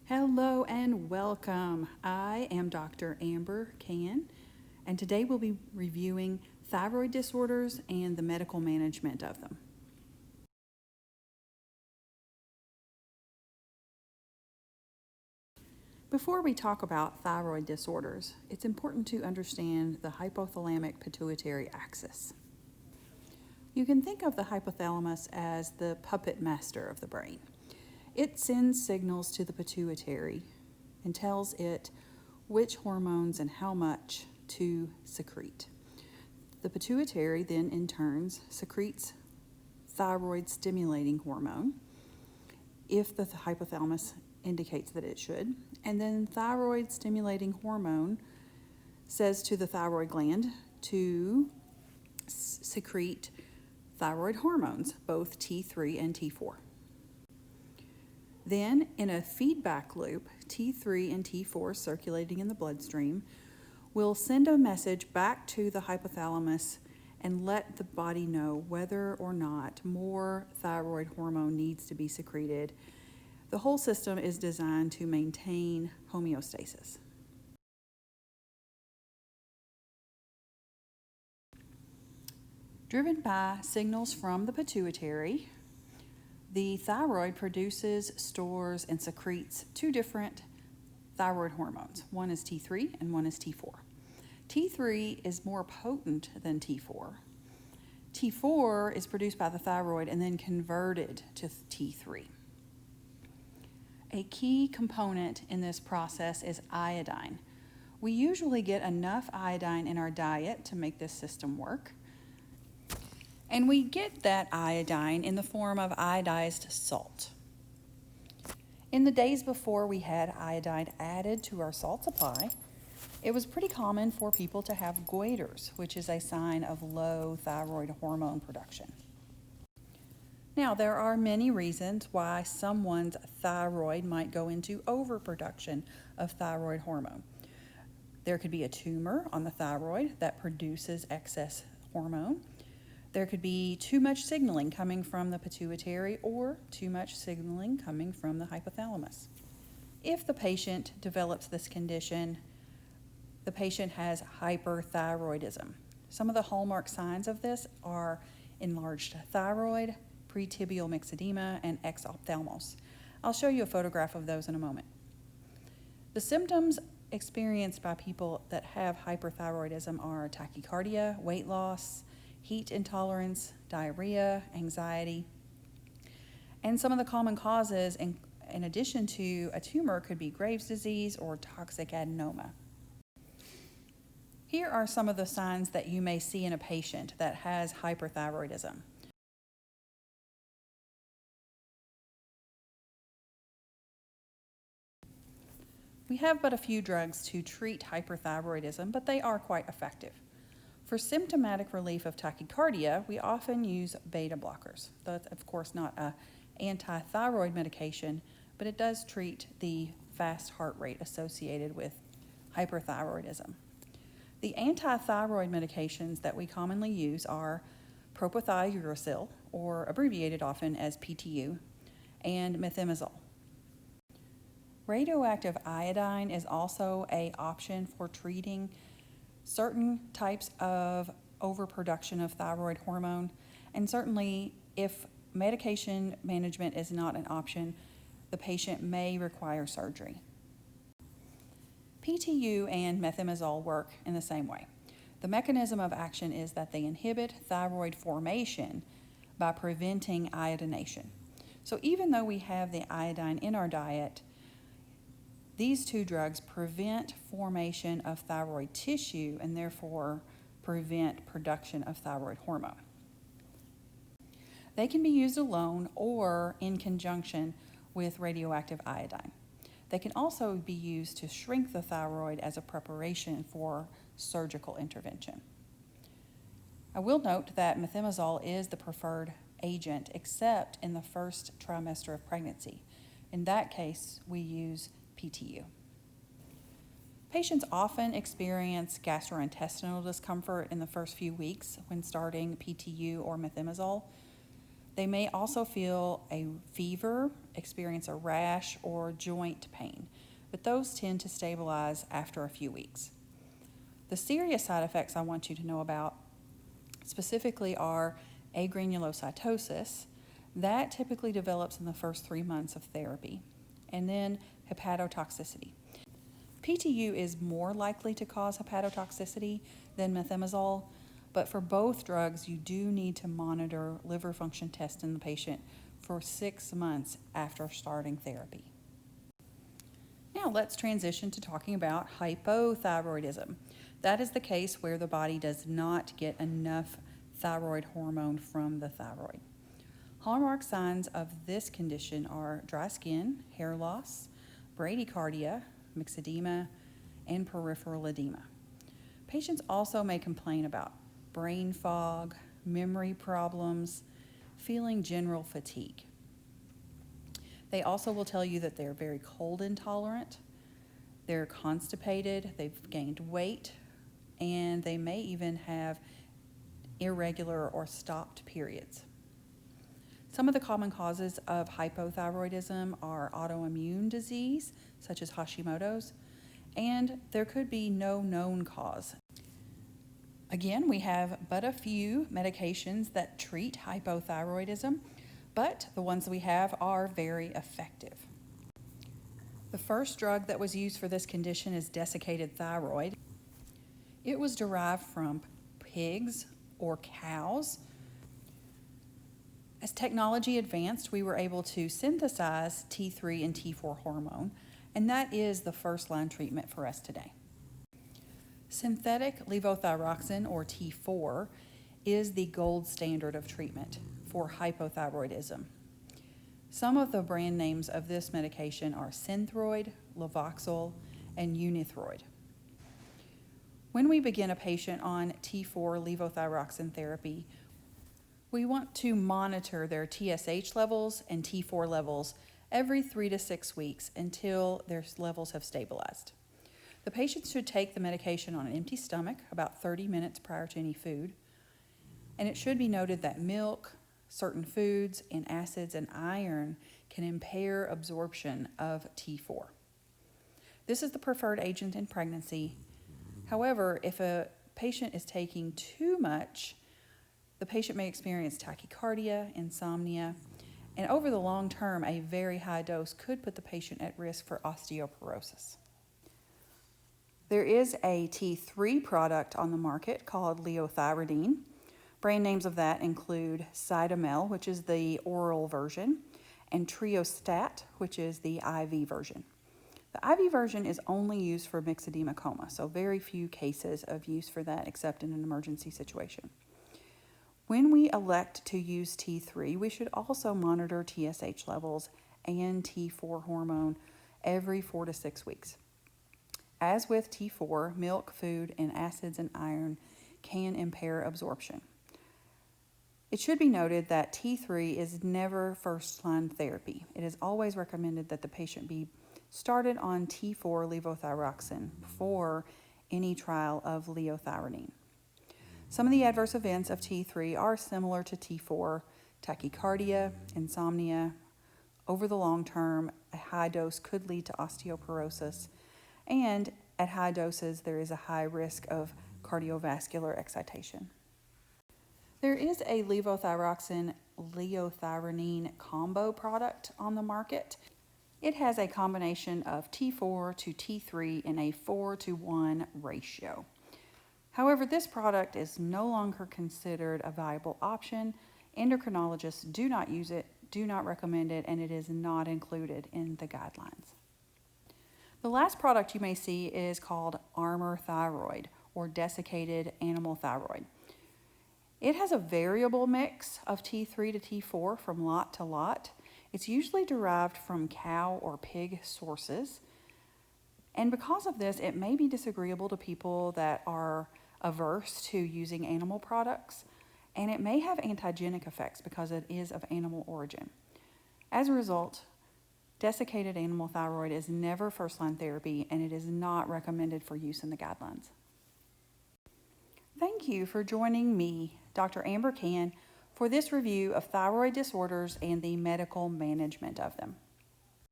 Hello and welcome. I am Dr. Amber Cann, and today we'll be reviewing thyroid disorders and the medical management of them. Before we talk about thyroid disorders, it's important to understand the hypothalamic pituitary axis. You can think of the hypothalamus as the puppet master of the brain. It sends signals to the pituitary and tells it which hormones and how much to secrete. The pituitary then in turn secretes thyroid stimulating hormone if the hypothalamus indicates that it should, and then thyroid stimulating hormone says to the thyroid gland to secrete thyroid hormones, both T3 and T4. Then, in a feedback loop, T3 and T4 circulating in the bloodstream will send a message back to the hypothalamus and let the body know whether or not more thyroid hormone needs to be secreted. The whole system is designed to maintain homeostasis. Driven by signals from the pituitary, the thyroid produces, stores, and secretes two different thyroid hormones. One is T3 and one is T4. T3 is more potent than T4. T4 is produced by the thyroid and then converted to T3. A key component in this process is iodine. We usually get enough iodine in our diet to make this system work. And we get that iodine in the form of iodized salt. In the days before we had iodine added to our salt supply, it was pretty common for people to have goiters, which is a sign of low thyroid hormone production. Now, there are many reasons why someone's thyroid might go into overproduction of thyroid hormone. There could be a tumor on the thyroid that produces excess hormone. There could be too much signaling coming from the pituitary or too much signaling coming from the hypothalamus. If the patient develops this condition, the patient has hyperthyroidism. Some of the hallmark signs of this are enlarged thyroid, pretibial myxedema, and exophthalmos. I'll show you a photograph of those in a moment. The symptoms experienced by people that have hyperthyroidism are tachycardia, weight loss, heat intolerance, diarrhea, anxiety. And some of the common causes, in addition to a tumor, could be Graves' disease or toxic adenoma. Here are some of the signs that you may see in a patient that has hyperthyroidism. We have but a few drugs to treat hyperthyroidism, but they are quite effective. For symptomatic relief of tachycardia, we often use beta blockers. That's, of course, not an anti-thyroid medication, but it does treat the fast heart rate associated with hyperthyroidism. The anti-thyroid medications that we commonly use are propylthiouracil, or abbreviated often as PTU, and methimazole. Radioactive iodine is also an option for treating certain types of overproduction of thyroid hormone, and certainly if medication management is not an option, the patient may require surgery. PTU and methimazole work in the same way. The mechanism of action is that they inhibit thyroid formation by preventing iodination. So even though we have the iodine in our diet, these two drugs prevent formation of thyroid tissue and therefore prevent production of thyroid hormone. They can be used alone or in conjunction with radioactive iodine. They can also be used to shrink the thyroid as a preparation for surgical intervention. I will note that methimazole is the preferred agent except in the first trimester of pregnancy. In that case, we use PTU. Patients often experience gastrointestinal discomfort in the first few weeks when starting PTU or methimazole. They may also feel a fever, experience a rash, or joint pain, but those tend to stabilize after a few weeks. The serious side effects I want you to know about specifically are agranulocytosis. That typically develops in the first 3 months of therapy, and then hepatotoxicity. PTU is more likely to cause hepatotoxicity than methimazole, but for both drugs, you do need to monitor liver function tests in the patient for 6 months after starting therapy. Now let's transition to talking about hypothyroidism. That is the case where the body does not get enough thyroid hormone from the thyroid. Hallmark signs of this condition are dry skin, hair loss, bradycardia, myxedema, and peripheral edema. Patients also may complain about brain fog, memory problems, feeling general fatigue. They also will tell you that they're very cold intolerant, they're constipated, they've gained weight, and they may even have irregular or stopped periods. Some of the common causes of hypothyroidism are autoimmune disease, such as Hashimoto's, and there could be no known cause. Again, we have but a few medications that treat hypothyroidism, but the ones we have are very effective. The first drug that was used for this condition is desiccated thyroid. It was derived from pigs or cows. As technology advanced, we were able to synthesize T3 and T4 hormone, and that is the first-line treatment for us today. Synthetic levothyroxine, or T4, is the gold standard of treatment for hypothyroidism. Some of the brand names of this medication are Synthroid, Levoxyl, and Unithroid. When we begin a patient on T4 levothyroxine therapy, we want to monitor their TSH levels and T4 levels every 3 to 6 weeks until their levels have stabilized. The patient should take the medication on an empty stomach about 30 minutes prior to any food. And it should be noted that milk, certain foods, and acids and iron can impair absorption of T4. This is the preferred agent in pregnancy. However, if a patient is taking too much, the patient may experience tachycardia, insomnia, and over the long term, a very high dose could put the patient at risk for osteoporosis. There is a T3 product on the market called liothyronine. Brand names of that include Cytomel, which is the oral version, and Triostat, which is the IV version. The IV version is only used for myxedema coma, so very few cases of use for that except in an emergency situation. When we elect to use T3, we should also monitor TSH levels and T4 hormone every 4 to 6 weeks. As with T4, milk, food, and acids and iron can impair absorption. It should be noted that T3 is never first-line therapy. It is always recommended that the patient be started on T4 levothyroxine before any trial of liothyronine. Some of the adverse events of T3 are similar to T4: tachycardia, insomnia. Over the long term, a high dose could lead to osteoporosis, and at high doses, there is a high risk of cardiovascular excitation. There is a levothyroxine liothyronine combo product on the market. It has a combination of T4 to T3 in a 4-to-1 ratio. However, this product is no longer considered a viable option. Endocrinologists do not use it, do not recommend it, and it is not included in the guidelines. The last product you may see is called Amber Thyroid, or desiccated animal thyroid. It has a variable mix of T3 to T4 from lot to lot. It's usually derived from cow or pig sources. And because of this, it may be disagreeable to people that are averse to using animal products, and it may have antigenic effects because it is of animal origin. As a result, desiccated animal thyroid is never first-line therapy, and it is not recommended for use in the guidelines. Thank you for joining me, Dr. Amber Cann, for this review of thyroid disorders and the medical management of them.